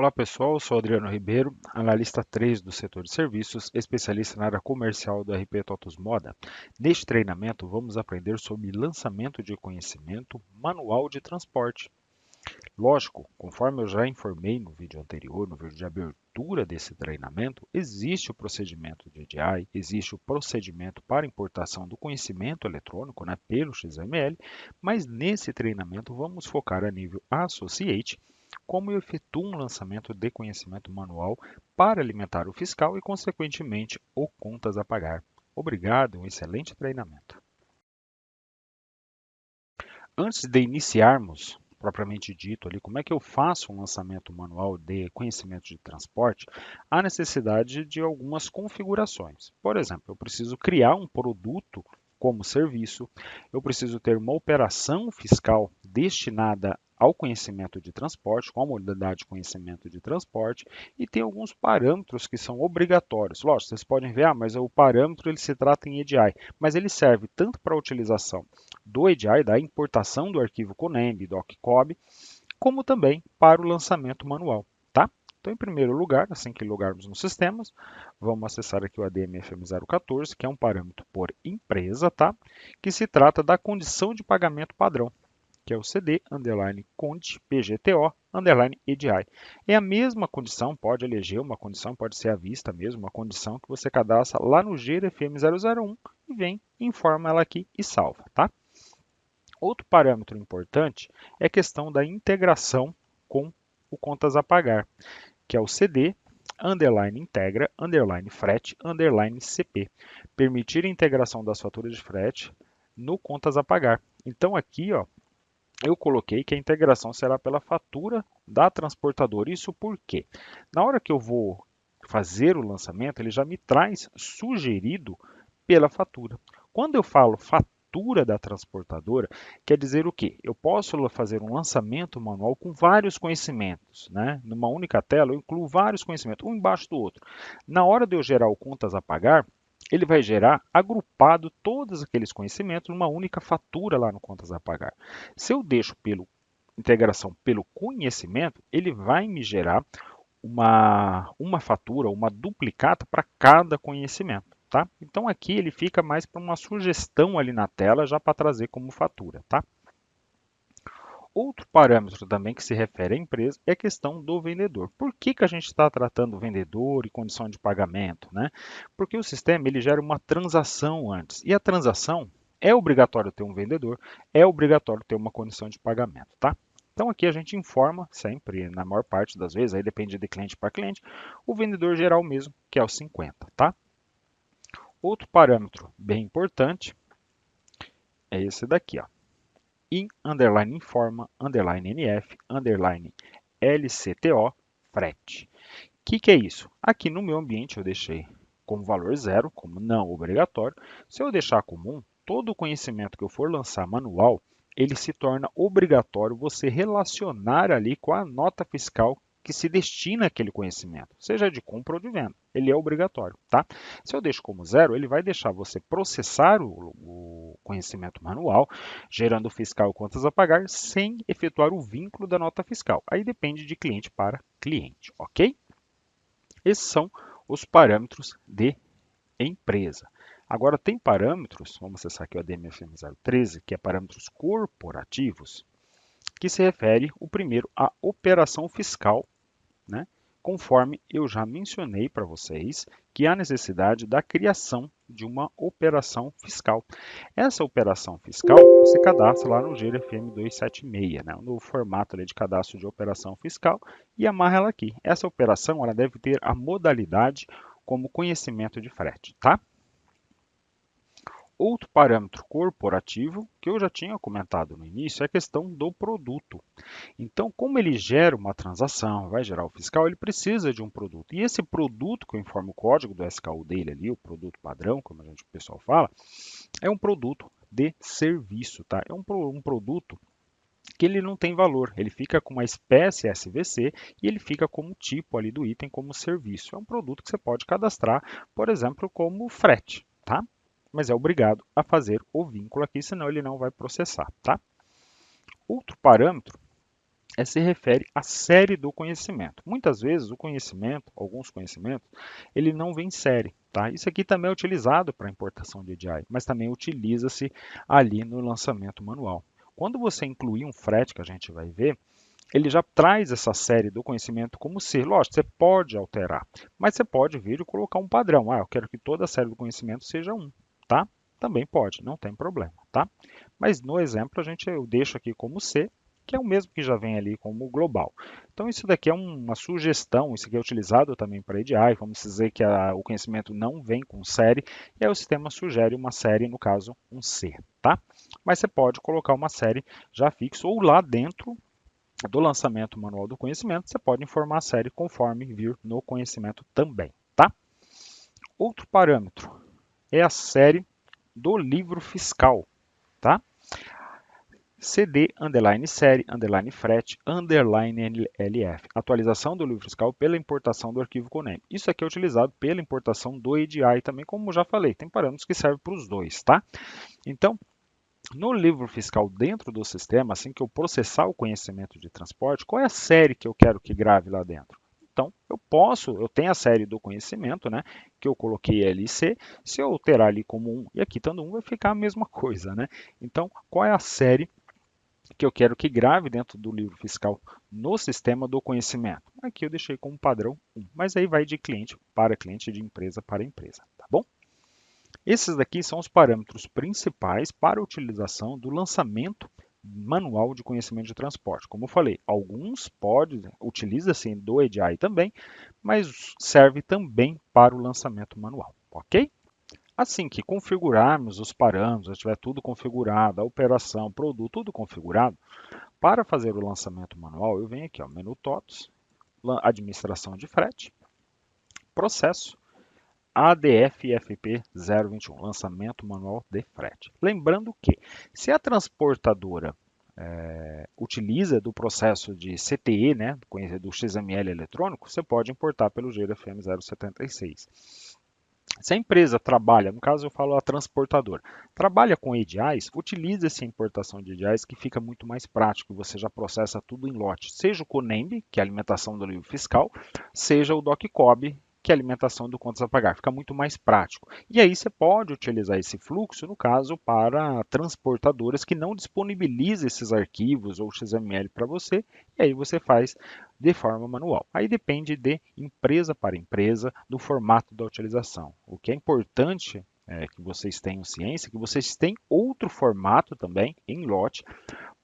Olá pessoal, eu sou Adriano Ribeiro, analista 3 do setor de serviços, especialista na área comercial do RP TOTUS Moda. Neste treinamento, vamos aprender sobre lançamento de conhecimento manual de transporte. Lógico, conforme eu já informei no vídeo anterior, no vídeo de abertura desse treinamento, existe o procedimento de EDI, existe o procedimento para importação do conhecimento eletrônico, pelo XML, mas nesse treinamento vamos focar a nível Associate como eu efetuo um lançamento de conhecimento manual para alimentar o fiscal e, consequentemente, o contas a pagar. Obrigado, um excelente treinamento. Antes de iniciarmos, propriamente dito, ali, como é que eu faço um lançamento manual de conhecimento de transporte, há necessidade de algumas configurações. Por exemplo, eu preciso criar um produto como serviço, eu preciso ter uma operação fiscal destinada ao conhecimento de transporte, com a modalidade de conhecimento de transporte, e tem alguns parâmetros que são obrigatórios. Lógico, vocês podem ver, mas o parâmetro ele se trata em EDI, mas ele serve tanto para a utilização do EDI, da importação do arquivo CONEMB, DocCob, como também para o lançamento manual, tá? Então, em primeiro lugar, assim que logarmos nos sistemas, vamos acessar aqui o ADMFM014, que é um parâmetro por empresa, tá? Que se trata da condição de pagamento padrão, que é o CD, underline, cont, PGTO, underline, EDI. É a mesma condição, pode eleger uma condição, pode ser à vista mesmo, uma condição que você cadastra lá no GRFM001 e vem, informa ela aqui e salva, tá? Outro parâmetro importante é a questão da integração com o contas a pagar, que é o CD, underline integra, underline frete, underline CP. Permitir a integração das faturas de frete no contas a pagar. Então aqui, ó, eu coloquei que a integração será pela fatura da transportadora. Isso porque na hora que eu vou fazer o lançamento, ele já me traz sugerido pela fatura. Quando eu falo fatura da transportadora, quer dizer o quê? Eu posso fazer um lançamento manual com vários conhecimentos, né? Numa única tela, eu incluo vários conhecimentos, um embaixo do outro. Na hora de eu gerar o contas a pagar, ele vai gerar agrupado todos aqueles conhecimentos numa única fatura lá no contas a pagar. Se eu deixo pelo integração pelo conhecimento, ele vai me gerar uma fatura, uma duplicata para cada conhecimento. Tá? Então aqui ele fica mais para uma sugestão ali na tela, já para trazer como fatura. Tá? Outro parâmetro também que se refere à empresa é a questão do vendedor. Por que, que a gente está tratando o vendedor e condição de pagamento? Né? Porque o sistema ele gera uma transação antes. E a transação é obrigatório ter um vendedor, é obrigatório ter uma condição de pagamento. Tá? Então aqui a gente informa sempre, na maior parte das vezes, aí depende de cliente para cliente, o vendedor geral mesmo, que é o 50. Tá? Outro parâmetro bem importante é esse daqui, ó. In, underline informa, underline NF, underline LCTO, frete. O que é isso? Aqui no meu ambiente eu deixei como valor zero, como não obrigatório. Se eu deixar comum, todo o conhecimento que eu for lançar manual, ele se torna obrigatório você relacionar ali com a nota fiscal que se destina àquele conhecimento, seja de compra ou de venda. Ele é obrigatório, tá? Se eu deixo como zero, ele vai deixar você processar o conhecimento manual, gerando fiscal contas a pagar, sem efetuar o vínculo da nota fiscal. Aí depende de cliente para cliente, ok? Esses são os parâmetros de empresa. Agora, tem parâmetros, vamos acessar aqui o ADMFM 013, que é parâmetros corporativos, que se refere, o primeiro, à operação fiscal, né? Conforme eu já mencionei para vocês, que há necessidade da criação de uma operação fiscal. Essa operação fiscal se cadastra lá no GRFM 276, né? No formato ali de cadastro de operação fiscal, e amarra ela aqui. Essa operação ela deve ter a modalidade como conhecimento de frete, tá? Outro parâmetro corporativo que eu já tinha comentado no início é a questão do produto. Então, como ele gera uma transação, vai gerar o fiscal, ele precisa de um produto. E esse produto que eu informo o código do SKU dele ali, o produto padrão, como a gente, o pessoal fala, é um produto de serviço, tá? É um produto que ele não tem valor, ele fica com uma espécie SVC e ele fica como tipo ali do item como serviço. É um produto que você pode cadastrar, por exemplo, como frete, tá? Mas é obrigado a fazer o vínculo aqui, senão ele não vai processar, tá? Outro parâmetro se refere à série do conhecimento. Muitas vezes o conhecimento, alguns conhecimentos, ele não vem em série. Tá? Isso aqui também é utilizado para importação de EDI, mas também utiliza-se ali no lançamento manual. Quando você incluir um frete, que a gente vai ver, ele já traz essa série do conhecimento como ser. Lógico, você pode alterar, mas você pode vir e colocar um padrão. Ah, eu quero que toda a série do conhecimento seja um, tá? Também pode, não tem problema, tá? Mas no exemplo eu deixo aqui como C, que é o mesmo que já vem ali como global. Então isso daqui é uma sugestão, isso aqui é utilizado também para EDI, vamos dizer que o conhecimento não vem com série, e aí o sistema sugere uma série, no caso um C, tá? Mas você pode colocar uma série já fixa ou lá dentro do lançamento manual do conhecimento, você pode informar a série conforme vir no conhecimento também, tá? Outro parâmetro é a série do livro fiscal, tá? CD, underline série, underline frete, underline LF. Atualização do livro fiscal pela importação do arquivo CONEM. Isso aqui é utilizado pela importação do EDI também, como já falei, tem parâmetros que servem para os dois, tá? Então, no livro fiscal dentro do sistema, assim que eu processar o conhecimento de transporte, qual é a série que eu quero que grave lá dentro? Então, eu tenho a série do conhecimento, né, que eu coloquei LC, se eu alterar ali como 1 e aqui estando 1, vai ficar a mesma coisa, né? Então, qual é a série que eu quero que grave dentro do livro fiscal no sistema do conhecimento? Aqui eu deixei como padrão 1, mas aí vai de cliente para cliente, de empresa para empresa, tá bom? Esses daqui são os parâmetros principais para a utilização do lançamento manual de conhecimento de transporte. Como eu falei, alguns utiliza-se do EDI também, mas serve também para o lançamento manual, ok? Assim que configurarmos os parâmetros, tiver tudo configurado, a operação, produto, tudo configurado, para fazer o lançamento manual, eu venho aqui, ó, menu TOTS, administração de frete, processo, ADF-FP 021, lançamento manual de frete. Lembrando que, se a transportadora utiliza do processo de CTE, né, do XML eletrônico, você pode importar pelo GFM 076. Se a empresa trabalha, no caso eu falo a transportadora, trabalha com EDIs, utilize essa importação de EDIs que fica muito mais prático, você já processa tudo em lote, seja o CONEMB, que é a alimentação do livro fiscal, seja o DocCob, que é a alimentação do contas a pagar, fica muito mais prático. E aí você pode utilizar esse fluxo, no caso, para transportadoras que não disponibilizam esses arquivos ou XML para você, e aí você faz de forma manual. Aí depende de empresa para empresa, do formato da utilização. O que é importante é que vocês tenham ciência, que vocês têm outro formato também em lote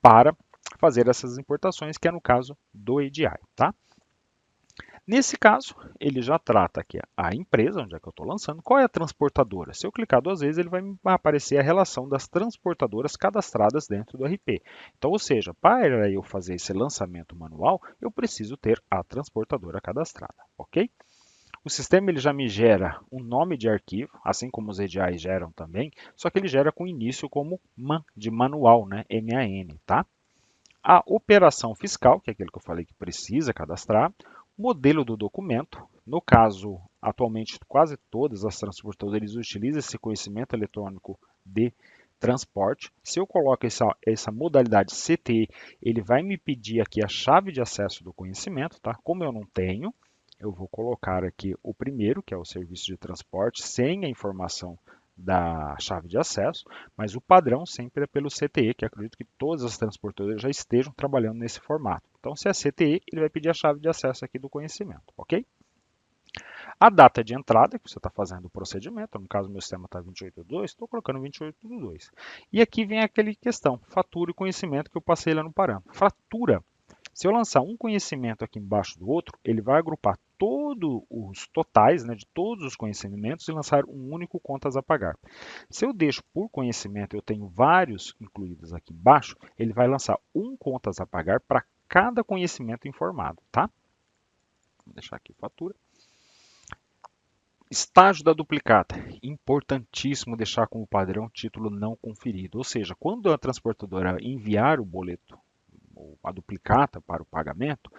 para fazer essas importações, que é no caso do EDI, tá? Nesse caso, ele já trata aqui a empresa, onde é que eu estou lançando, qual é a transportadora. Se eu clicar duas vezes, ele vai aparecer a relação das transportadoras cadastradas dentro do RP. Então, ou seja, para eu fazer esse lançamento manual, eu preciso ter a transportadora cadastrada, ok? O sistema ele já me gera um nome de arquivo, assim como os EDIs geram também, só que ele gera com início como MAN, de manual, né? MAN, tá? A operação fiscal, que é aquilo que eu falei que precisa cadastrar, modelo do documento, no caso, atualmente quase todas as transportadoras utilizam esse conhecimento eletrônico de transporte. Se eu coloco essa modalidade CT, ele vai me pedir aqui a chave de acesso do conhecimento, tá? Como eu não tenho, eu vou colocar aqui o primeiro, que é o serviço de transporte, sem a informação da chave de acesso, mas o padrão sempre é pelo CTE, que acredito que todas as transportadoras já estejam trabalhando nesse formato. Então, se é CTE, ele vai pedir a chave de acesso aqui do conhecimento, ok? A data de entrada, que você está fazendo o procedimento, no caso meu sistema está 28.2, estou colocando 28.2. E aqui vem aquela questão, fatura e conhecimento que eu passei lá no parâmetro. Fatura, se eu lançar um conhecimento aqui embaixo do outro, ele vai agrupar todos os totais, né, de todos os conhecimentos e lançar um único contas a pagar. Se eu deixo por conhecimento, eu tenho vários incluídos aqui embaixo, ele vai lançar um contas a pagar para cada conhecimento informado, tá? Vou deixar aqui fatura. Estágio da duplicata. Importantíssimo deixar como padrão título não conferido. Ou seja, quando a transportadora enviar o boleto ou a duplicata para o pagamento,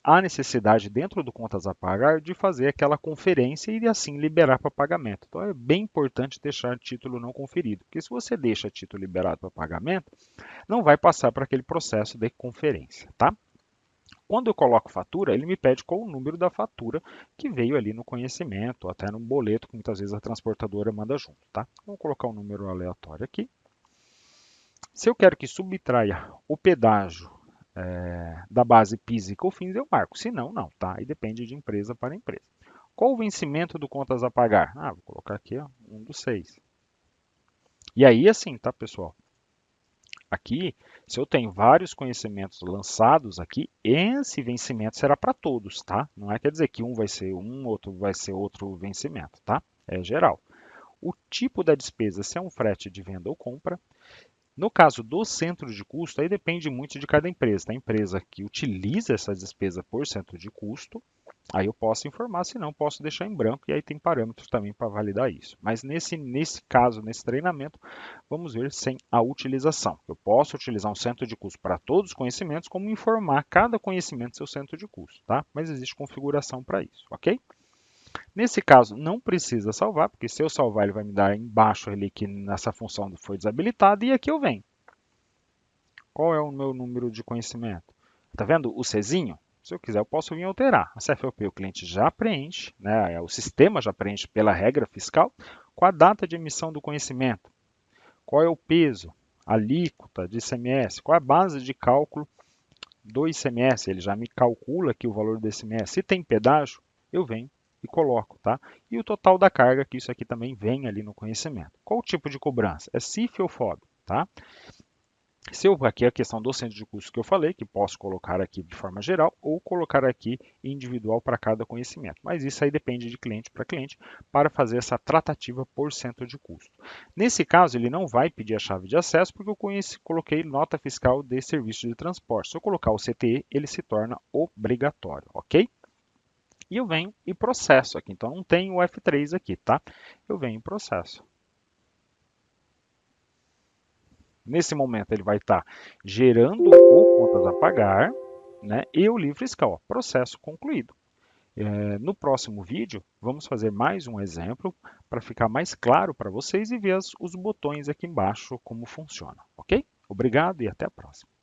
há necessidade dentro do contas a pagar de fazer aquela conferência e assim liberar para pagamento. Então é bem importante deixar título não conferido, porque se você deixa título liberado para pagamento, não vai passar para aquele processo de conferência, tá? Quando eu coloco fatura, ele me pede qual o número da fatura que veio ali no conhecimento, ou até no boleto, que muitas vezes a transportadora manda junto, tá? Vamos colocar um número aleatório aqui. Se eu quero que subtraia o pedágio da base PIS e COFINS, eu marco. Se não, não, tá? Aí depende de empresa para empresa. Qual o vencimento do contas a pagar? Ah, vou colocar aqui, ó, 1/6. E aí, assim, tá, pessoal? Aqui, se eu tenho vários conhecimentos lançados aqui, esse vencimento será para todos, tá? Não é quer dizer que um vai ser um, outro vai ser outro vencimento, tá? É geral. O tipo da despesa, se é um frete de venda ou compra. No caso do centro de custo, aí depende muito de cada empresa. Tem empresa que utiliza essa despesa por centro de custo, aí eu posso informar, se não, posso deixar em branco, e aí tem parâmetros também para validar isso. Mas nesse caso, nesse treinamento, vamos ver sem a utilização. Eu posso utilizar um centro de custo para todos os conhecimentos, como informar cada conhecimento seu centro de custo, tá? Mas existe configuração para isso, ok? Nesse caso, não precisa salvar, porque se eu salvar, ele vai me dar embaixo ali que nessa função foi desabilitada, e aqui eu venho. Qual é o meu número de conhecimento? Tá vendo o Czinho? Se eu quiser, eu posso vir alterar. A CFOP o cliente já preenche, né? O sistema já preenche pela regra fiscal, com a data de emissão do conhecimento. Qual é o peso, a alíquota de ICMS, qual é a base de cálculo do ICMS, ele já me calcula aqui o valor do ICMS. Se tem pedágio, eu venho e coloco, tá? E o total da carga, que isso aqui também vem ali no conhecimento. Qual o tipo de cobrança? É CIF ou FOB, tá? Se eu, aqui é a questão do centro de custos que eu falei, que posso colocar aqui de forma geral ou colocar aqui individual para cada conhecimento. Mas isso aí depende de cliente para cliente para fazer essa tratativa por centro de custo. Nesse caso, ele não vai pedir a chave de acesso porque eu coloquei nota fiscal de serviço de transporte. Se eu colocar o CTE, ele se torna obrigatório, ok? E eu venho e processo aqui. Então não tem o F3 aqui, tá? Eu venho e processo. Nesse momento, ele vai estar gerando o contas a pagar, né, e o livro fiscal. Ó, processo concluído. No próximo vídeo, vamos fazer mais um exemplo para ficar mais claro para vocês e ver os botões aqui embaixo como funciona, ok? Obrigado e até a próxima.